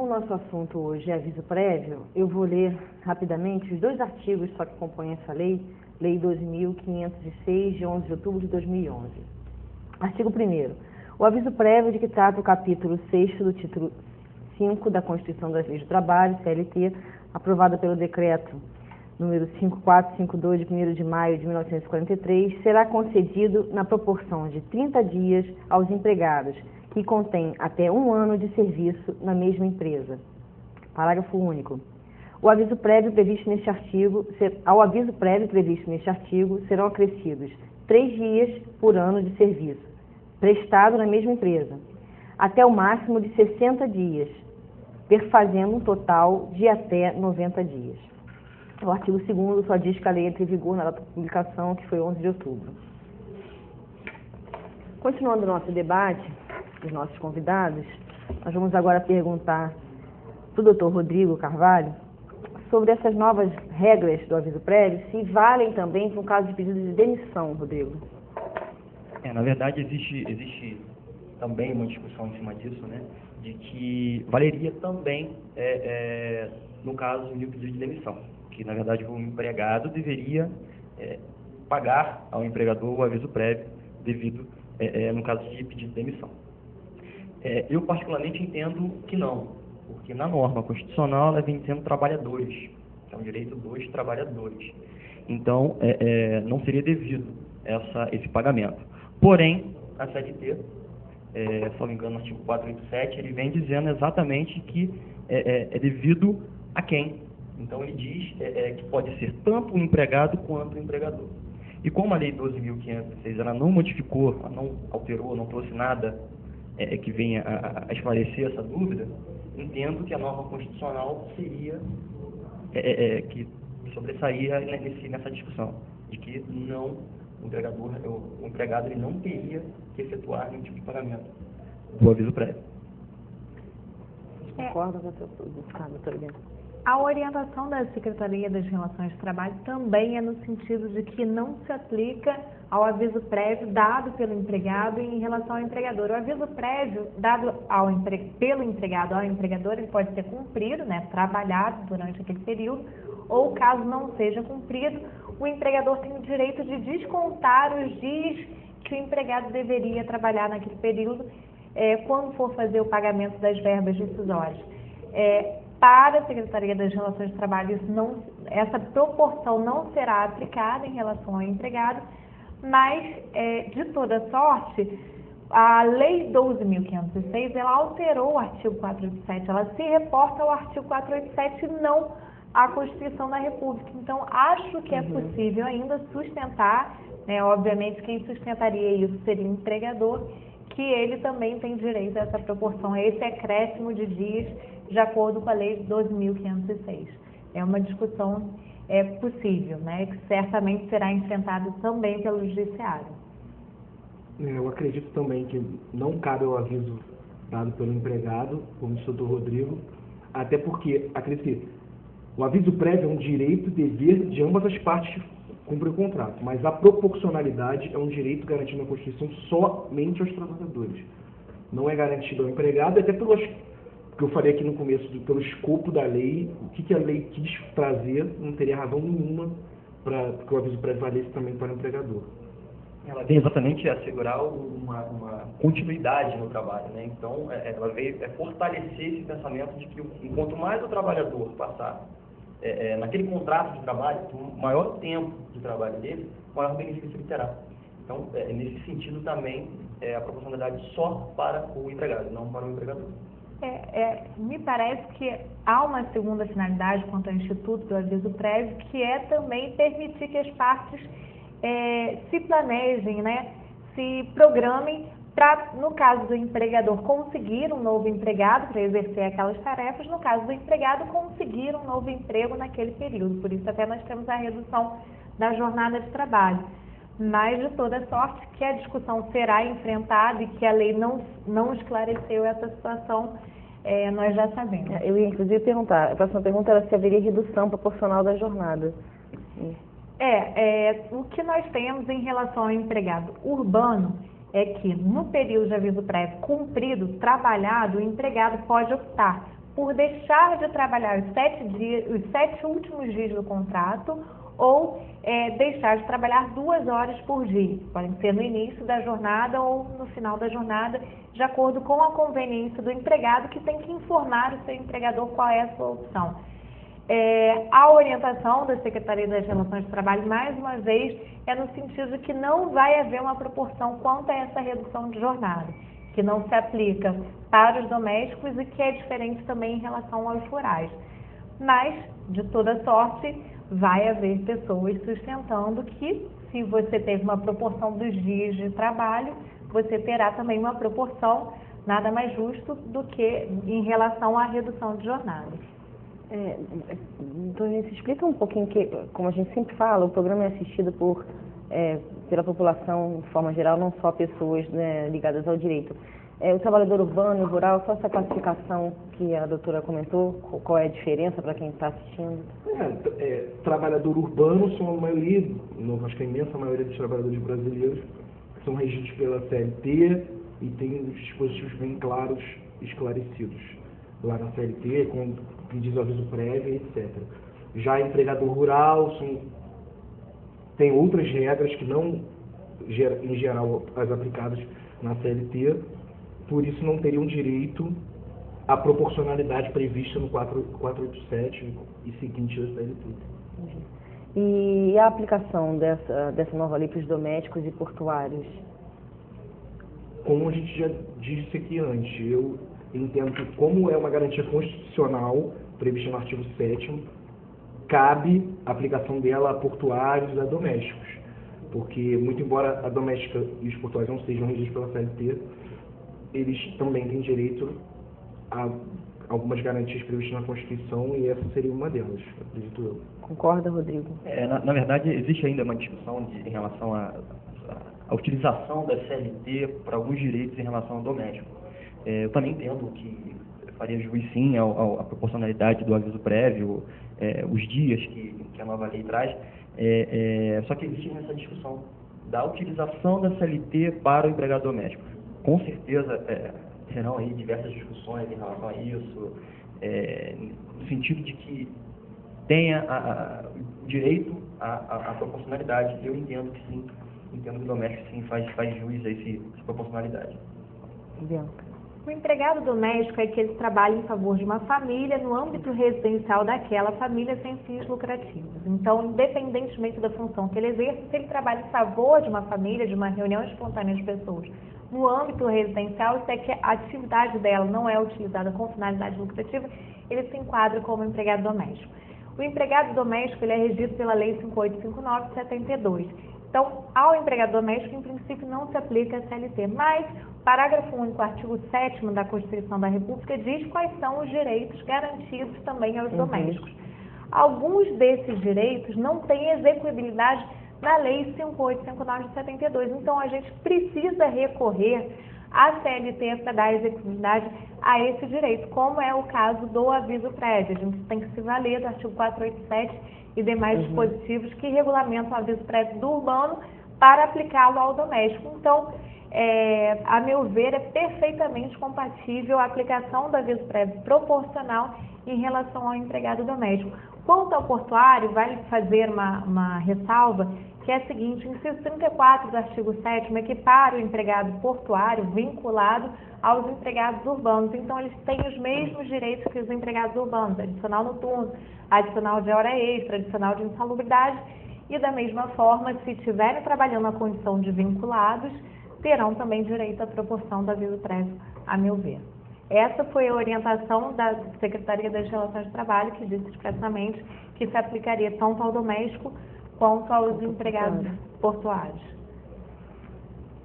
como o nosso assunto hoje é aviso prévio, eu vou ler rapidamente os 2 artigos só que compõem essa lei, Lei 2.506, de 11 de outubro de 2011. Artigo 1º. O aviso prévio de que trata o capítulo 6º do título 5 da Constituição das Leis do Trabalho, CLT, aprovada pelo Decreto número 5452, de 1º de maio de 1943, será concedido na proporção de 30 dias aos empregados que contêm até 1 ano de serviço na mesma empresa. Parágrafo único. Ao aviso prévio previsto neste artigo serão acrescidos 3 dias por ano de serviço prestado na mesma empresa, até o máximo de 60 dias, perfazendo um total de até 90 dias. O artigo 2º só diz que a lei entra em vigor na data de publicação, que foi 11 de outubro. Continuando o nosso debate, os nossos convidados, nós vamos agora perguntar para o Dr. Rodrigo Carvalho sobre essas novas regras do aviso prévio, se valem também para um caso de pedido de demissão, Rodrigo. Na verdade, existe também uma discussão em cima disso, né, de que valeria também no caso de um pedido de demissão, que na verdade o empregado deveria pagar ao empregador o aviso prévio devido, no caso de pedido de demissão. Eu particularmente entendo que não, porque na norma constitucional ela vem sendo trabalhadores, é um direito dos trabalhadores. Então, não seria devido esse pagamento. Porém, a CLT, se não me engano, no artigo 487, ele vem dizendo exatamente que é devido a quem. Então, ele diz que pode ser tanto o empregado quanto o empregador. E como a Lei 12.506 ela não modificou, ela não alterou, não trouxe nada que venha a esclarecer essa dúvida, entendo que a norma constitucional seria que sobressaía nessa discussão, de que não o empregado ele não teria que efetuar nenhum tipo de pagamento do aviso prévio. Concorda com a doutora Bia? A orientação da Secretaria das Relações de Trabalho também é no sentido de que não se aplica ao aviso prévio dado pelo empregado em relação ao empregador. O aviso prévio dado pelo empregado ao empregador, ele pode ser cumprido, né, trabalhado durante aquele período, ou caso não seja cumprido, o empregador tem o direito de descontar os dias que o empregado deveria trabalhar naquele período, quando for fazer o pagamento das verbas decisórias. Para a Secretaria das Relações de Trabalho, essa proporção não será aplicada em relação ao empregado, mas, de toda sorte, a Lei 12.506, ela alterou o artigo 487, ela se reporta ao artigo 487 e não à Constituição da República. Então, acho que é possível ainda sustentar, né, obviamente quem sustentaria isso seria o empregador, que ele também tem direito a essa proporção, a esse acréscimo de dias, de acordo com a Lei 12.506. É uma discussão possível, né, que certamente será enfrentada também pelo Judiciário. Eu acredito também que não cabe o aviso dado pelo empregado, como disse o doutor Rodrigo, até porque, acredito, o aviso prévio é um direito e dever de ambas as partes que cumprem o contrato, mas a proporcionalidade é um direito garantido na Constituição somente aos trabalhadores. Não é garantido ao empregado, até pelo que eu falei aqui no começo, pelo escopo da lei, o que a lei quis trazer, não teria razão nenhuma para que o aviso prévio valesse também para o empregador. Ela vem exatamente assegurar uma continuidade no trabalho, né? Então, ela veio fortalecer esse pensamento de que enquanto mais o trabalhador passar naquele contrato de trabalho, o maior tempo de trabalho dele, o maior benefício ele terá. Então, nesse sentido também, a proporcionalidade só para o empregado, não para o empregador. Me parece que há uma segunda finalidade quanto ao Instituto do Aviso Prévio, que é também permitir que as partes se planejem, né, se programem para, no caso do empregador, conseguir um novo empregado para exercer aquelas tarefas, no caso do empregado, conseguir um novo emprego naquele período. Por isso até nós temos a redução da jornada de trabalho. Mas, de toda sorte, que a discussão será enfrentada e que a lei não esclareceu essa situação, nós já sabemos. Eu ia, inclusive, perguntar, a próxima pergunta era se haveria redução proporcional da jornada. O que nós temos em relação ao empregado urbano é que, no período de aviso prévio cumprido, trabalhado, o empregado pode optar por deixar de trabalhar os 7 últimos dias do contrato ou deixar de trabalhar 2 horas por dia. Podem ser no início da jornada ou no final da jornada, de acordo com a conveniência do empregado, que tem que informar o seu empregador qual é a sua opção. A orientação da Secretaria das Relações de Trabalho, mais uma vez, é no sentido de que não vai haver uma proporção quanto a essa redução de jornada, que não se aplica para os domésticos e que é diferente também em relação aos rurais. Mas, de toda sorte, vai haver pessoas sustentando que, se você teve uma proporção dos dias de trabalho, você terá também uma proporção nada mais justo do que em relação à redução de jornada. Então, se explica um pouquinho que, como a gente sempre fala, o programa é assistido pela população de forma geral, não só pessoas, né, ligadas ao direito. O trabalhador urbano e rural, só essa classificação que a doutora comentou, qual é a diferença para quem está assistindo? Trabalhador urbano são a maioria, acho que a imensa maioria dos trabalhadores brasileiros, são regidos pela CLT e tem os dispositivos bem claros, esclarecidos lá na CLT, com que diz o aviso prévio, etc. Já empregador rural tem outras regras que não, em geral, as aplicadas na CLT, por isso não teriam direito à proporcionalidade prevista no 487 e seguinte da CLT. E a aplicação dessa nova lei para os domésticos e portuários? Como a gente já disse aqui antes, eu entendo que, como é uma garantia constitucional prevista no artigo 7º, cabe a aplicação dela a portuários e a domésticos, porque, muito embora a doméstica e os portuários não sejam regidos pela CLT, eles também têm direito a algumas garantias previstas na Constituição e essa seria uma delas, acredito eu. Concorda, Rodrigo? Na verdade, existe ainda uma discussão em relação à utilização da CLT para alguns direitos em relação ao doméstico. Eu também entendo que faria juiz sim à proporcionalidade do aviso prévio, os dias que a nova lei traz, só que existe essa discussão da utilização da CLT para o empregado doméstico. Com certeza serão aí diversas discussões em relação a isso, no sentido de que tenha direito à proporcionalidade. Eu entendo que sim, entendo que o doméstico sim faz juiz a essa proporcionalidade. Bianca. O empregado doméstico é aquele que trabalha em favor de uma família no âmbito residencial daquela família sem fins lucrativos. Então, independentemente da função que ele exerce, se ele trabalha em favor de uma família, de uma reunião espontânea de pessoas no âmbito residencial, se é que a atividade dela não é utilizada com finalidade lucrativa, ele se enquadra como empregado doméstico. O empregado doméstico ele é regido pela Lei 5859 de 72. Então, ao empregado doméstico, em princípio, não se aplica a CLT, mas o parágrafo único, artigo 7º da Constituição da República diz quais são os direitos garantidos também aos domésticos. Alguns desses direitos não têm execuibilidade na Lei 5859 de 72, então a gente precisa recorrer à CLT para dar execuibilidade a esse direito, como é o caso do aviso prévio. A gente tem que se valer do artigo 487 e demais dispositivos que regulamentam o aviso prévio do urbano para aplicá-lo ao doméstico. Então, a meu ver, é perfeitamente compatível a aplicação do aviso prévio proporcional em relação ao empregado doméstico. Quanto ao portuário, vale fazer uma ressalva, que é a seguinte: o inciso 34 do artigo 7º equipara o empregado portuário vinculado aos empregados urbanos. Então, eles têm os mesmos direitos que os empregados urbanos, adicional noturno, adicional de hora extra, adicional de insalubridade, e da mesma forma, se estiverem trabalhando na condição de vinculados, terão também direito à proporção do aviso prévio, a meu ver. Essa foi a orientação da Secretaria das Relações de Trabalho, que disse expressamente que se aplicaria tanto ao doméstico quanto aos empregados portuários.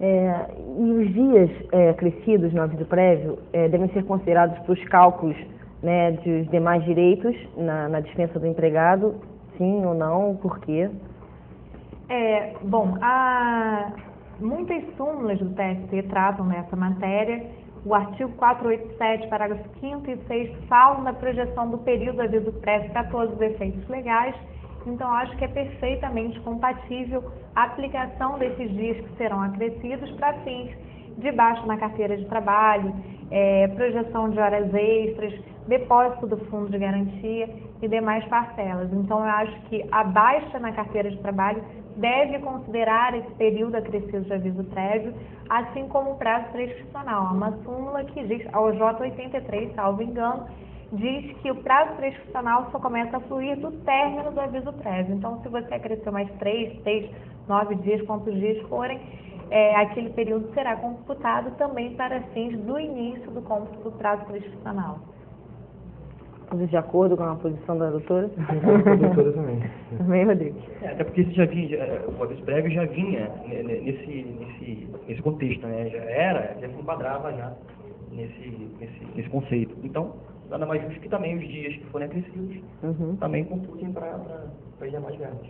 E os dias acrescidos no aviso prévio devem ser considerados para os cálculos, né, dos demais direitos na dispensa do empregado, sim ou não, por quê? Muitas súmulas do TST tratam nessa matéria. O artigo 487, parágrafo 5º e 6º falam da projeção do período do aviso prévio para todos os efeitos legais. Então, acho que é perfeitamente compatível a aplicação desses dias que serão acrescidos para fins de baixa na carteira de trabalho, projeção de horas extras, depósito do fundo de garantia e demais parcelas. Então, eu acho que a baixa na carteira de trabalho deve considerar esse período acrescido de aviso prévio, assim como o prazo prescricional. Há uma súmula que diz, a OJ 83, salvo engano, diz que o prazo prescricional só começa a fluir do término do aviso prévio. Então, se você acresceu mais 3, 6, 9 dias, quantos dias forem, aquele período será computado também para fins do início do cômputo do prazo prescricional. De acordo com a posição da doutora? Com a doutora também. Também, Rodrigo. Até porque isso já vinha, o aviso prévio já vinha nesse contexto, né? Já se enquadrava já nesse conceito. Então, nada mais justo que também os dias que forem acrescidos também computem para as demais verbas.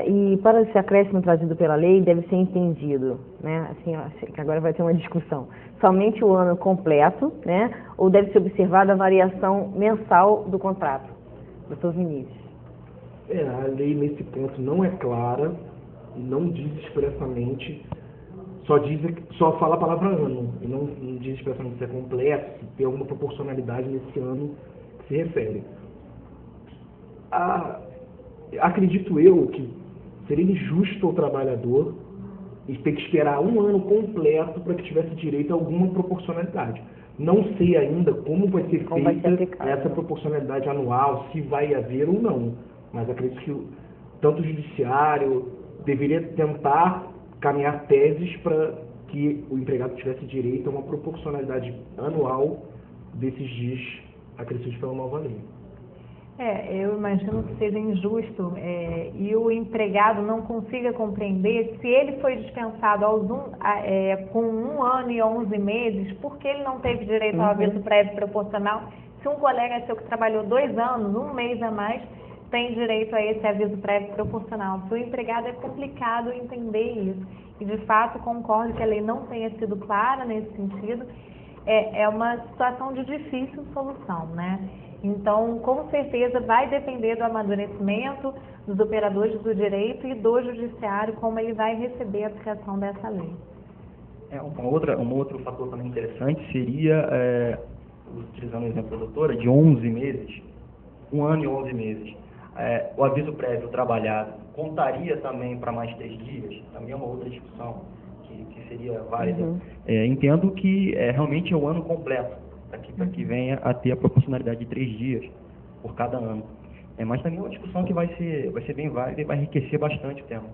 E para esse acréscimo trazido pela lei, deve ser entendido, né? Assim, eu acho que agora vai ter uma discussão. Somente o ano completo, né? Ou deve ser observada a variação mensal do contrato? Doutor Vinícius. A lei nesse ponto não é clara, não diz expressamente, só fala a palavra ano, e não diz expressamente se é completo, se tem alguma proporcionalidade nesse ano que se refere. Acredito eu que seria injusto ao trabalhador ter que esperar um ano completo para que tivesse direito a alguma proporcionalidade. Não sei ainda como vai ser feita essa proporcionalidade anual, se vai haver ou não, mas acredito que tanto o judiciário deveria tentar caminhar teses para que o empregado tivesse direito a uma proporcionalidade anual desses dias acrescidos pela nova lei. Eu imagino que seja injusto e o empregado não consiga compreender se ele foi dispensado com 1 ano e 11 meses, por que ele não teve direito ao aviso prévio proporcional, se um colega seu que trabalhou 2 anos, 1 mês a mais, tem direito a esse aviso prévio proporcional. Para o empregado é complicado entender isso. E, de fato, concordo que a lei não tenha sido clara nesse sentido. É uma situação de difícil solução, né? Então, com certeza, vai depender do amadurecimento dos operadores do direito e do judiciário, como ele vai receber a aplicação dessa lei. Um outro fator também interessante seria, utilizando o exemplo da doutora, de 11 meses, 1 ano e 11 meses. O aviso prévio trabalhado contaria também para mais 3 dias? Também é uma outra discussão que seria válida. Entendo que realmente é o ano completo, para que venha a ter a proporcionalidade de 3 dias por cada ano. Mas também é uma discussão que vai ser bem válida e vai enriquecer bastante o tema.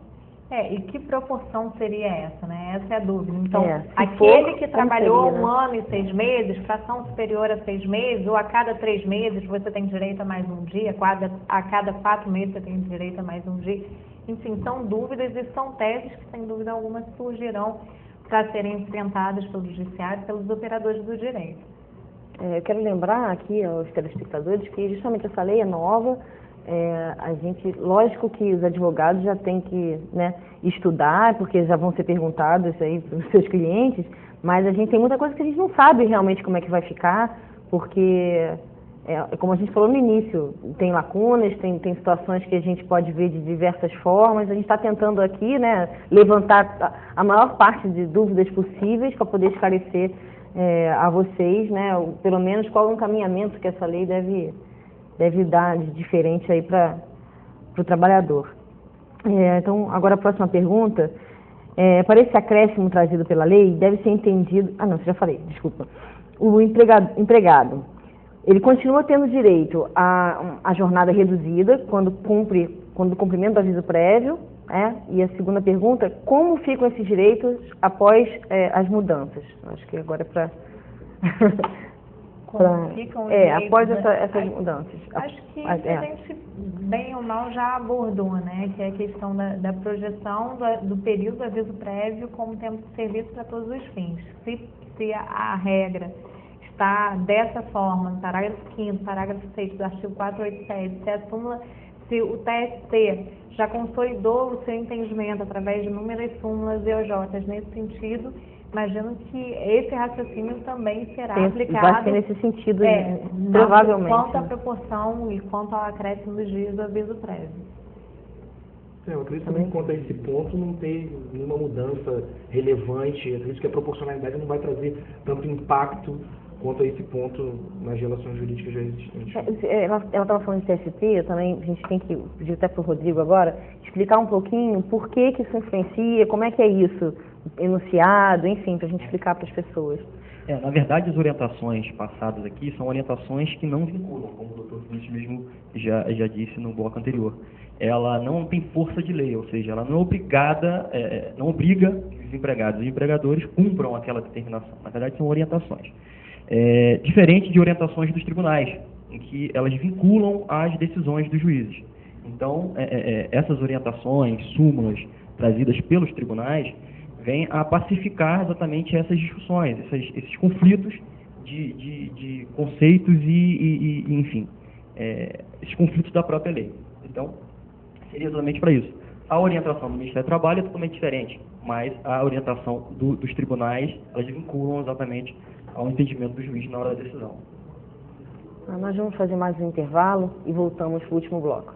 E que proporção seria essa, né? Essa é a dúvida. Então, se aquele que for, trabalhou seria, né? 1 ano e 6 meses, fração superior a 6 meses, ou a cada 3 meses você tem direito a mais um dia, a cada 4 meses você tem direito a mais um dia. Enfim, são dúvidas e são teses que, sem dúvida alguma, surgirão para serem enfrentadas pelo judiciário e pelos operadores do direito. Eu quero lembrar aqui aos telespectadores que justamente essa lei é nova. Lógico que os advogados já têm que, né, estudar, porque já vão ser perguntados aí para os seus clientes, mas a gente tem muita coisa que a gente não sabe realmente como é que vai ficar, porque, como a gente falou no início, tem lacunas, tem situações que a gente pode ver de diversas formas. A gente está tentando aqui, né, levantar a maior parte de dúvidas possíveis para poder esclarecer a vocês, né, pelo menos qual é o encaminhamento que essa lei deve dar de diferente aí para o trabalhador. Então, agora a próxima pergunta. Para esse acréscimo trazido pela lei, deve ser entendido... já falei, desculpa. O empregado, ele continua tendo direito à jornada reduzida quando do cumprimento do aviso prévio, e a segunda pergunta, como ficam esses direitos após as mudanças? Acho que agora é para... após essas mudanças. Acho que a gente, bem ou mal, já abordou, né? Que é a questão da projeção do período do aviso prévio como tempo de serviço para todos os fins. Se a regra está dessa forma, no parágrafo 5º, parágrafo 6º do artigo 487, se o TST já consolidou o seu entendimento através de inúmeras súmulas e OJs nesse sentido, imagino que esse raciocínio também será aplicado. Vai ser nesse sentido, provavelmente. Quanto à proporção e quanto ao acréscimo dos dias do aviso prévio. Eu acredito também quanto a esse ponto não ter nenhuma mudança relevante. Eu acredito que a proporcionalidade não vai trazer tanto impacto quanto a esse ponto nas relações jurídicas já existentes. Ela estava falando de TST, também a gente tem que pedir até para o Rodrigo agora, explicar um pouquinho por que isso influencia, como é que é isso enunciado, enfim, para a gente explicar para as pessoas. Na verdade, as orientações passadas aqui são orientações que não vinculam, como o Dr. Vinícius mesmo já disse no bloco anterior. Ela não tem força de lei, ou seja, ela não é obrigada, não obriga que os empregados e empregadores cumpram aquela determinação. Na verdade, são orientações. Diferente de orientações dos tribunais, em que elas vinculam as decisões dos juízes. Então, essas orientações, súmulas trazidas pelos tribunais, vêm a pacificar exatamente essas discussões, esses conflitos de conceitos e enfim, esses conflitos da própria lei. Então, seria exatamente para isso. A orientação do Ministério do Trabalho é totalmente diferente, mas a orientação dos tribunais, elas vinculam exatamente ao entendimento do juiz na hora da decisão. Nós vamos fazer mais um intervalo e voltamos para o último bloco.